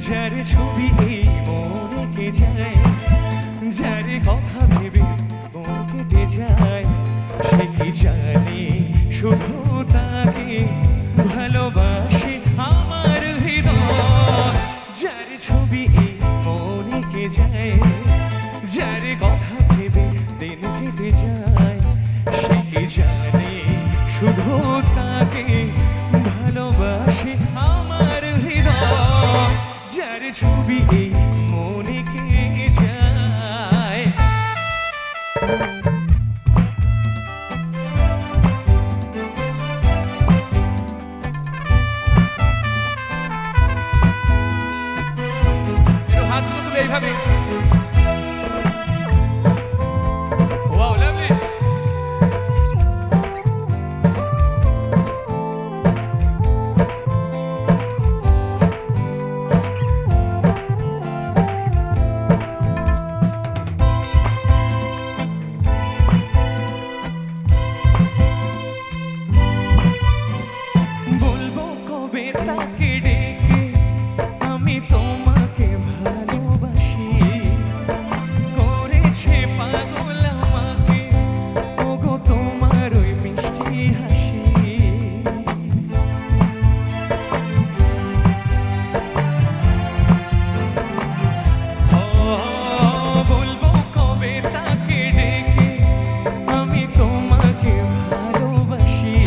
যার ছবি এই মনে কে যায়, যার কথা ভেবে মন কেটে যায়, সে কি জানে শুধু তাকে ভালোবাসে আমার হৃদয়। যার ছবি এই মনে কে যায়, যার কথা ভেবে দিন কেটে যায়, সে কি জানে শুধু তাকে ভালোবাসে আমার হৃদয়। যার ছবি এই মনে কে যায়। হাতগুলো তুলে এইভাবে তাকে ডেকে আমি তোমাকে ভালোবাসি, করেছে পাগল আমাকে ওগো তোমার ওই মিষ্টি হাসি। বলবো কবে তাকে ডেকে আমি তোমাকে ভালোবাসি,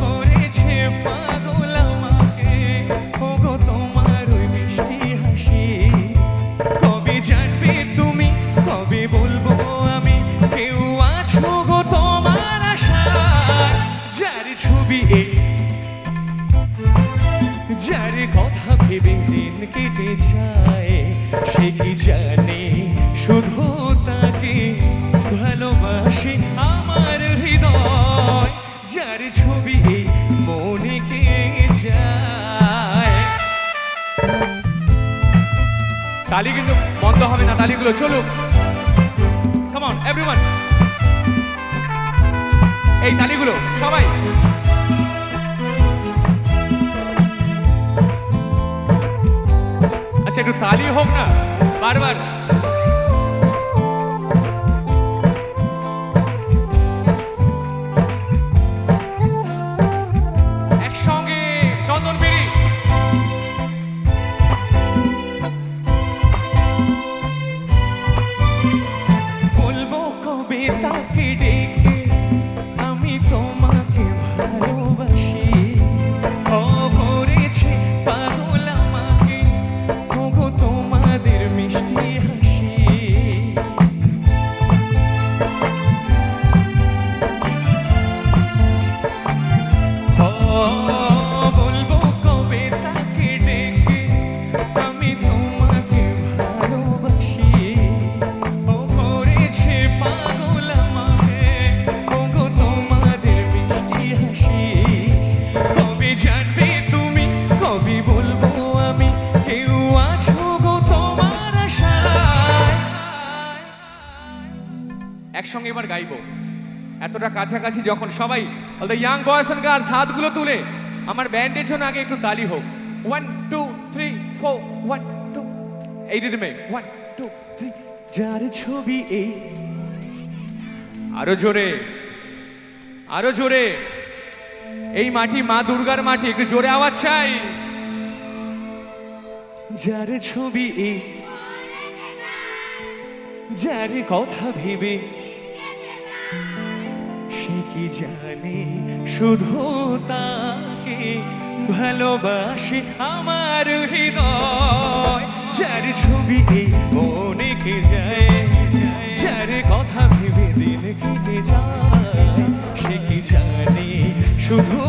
করেছে জানবে তুমি কবে বলবো আমি কেউ আছো গো তোমার আশায়। যার ছবি এই, যার কথা ভেবে দিন কেটে যায়, সে কি জানে শুধু তাকে ভালোবাসে আমার হৃদয়। যার ছবি এই মনে কে যায়। তালি কিন্তু বন্ধ হবে না, তালিগুলো চলুক। কাম অন এভরিওয়ান, এই তালিগুলো সবাই। আচ্ছা একটু তালি হোক না বারবার। একসঙ্গে চন্দন বেরি। তাকে ডেকে আমি তোমাকে ভালোবাসি, করেছে পাগল আমাকে ওগো তোমাদের মিষ্টি হাসি। বলবো কবে তাকে ডেকে আমি তোমাকে ভালোবাসি, করেছে পাগল জানবে তুমি কবে বলবো আমি কেউ আছো গো তোমার আশায়। একসঙ্গে এবার গাইবো, এতটা কাছাকাছি যখন সবাই। All the young boys and girls হাতগুলো তুলে আমার ব্যান্ডের জন্য আগে একটু তালি হোক। 1 2 3 4 1 2, এই রিদমে 1 2 3। যার ছবি এই, আরো জোরে আরো জোরে। এই মাটি মা দুর্গার মাটি, একটু জোরে আওয়াজ চাই। যার ছবি এই, যার কথা ভেবে সে কি জানে শুধু তাকে ভালোবাসে আমার হৃদয়। যার ছবি এই মনে কে যায়, যার কথা ভেবে দিন কেটে যায়, সে কি জানে শুধু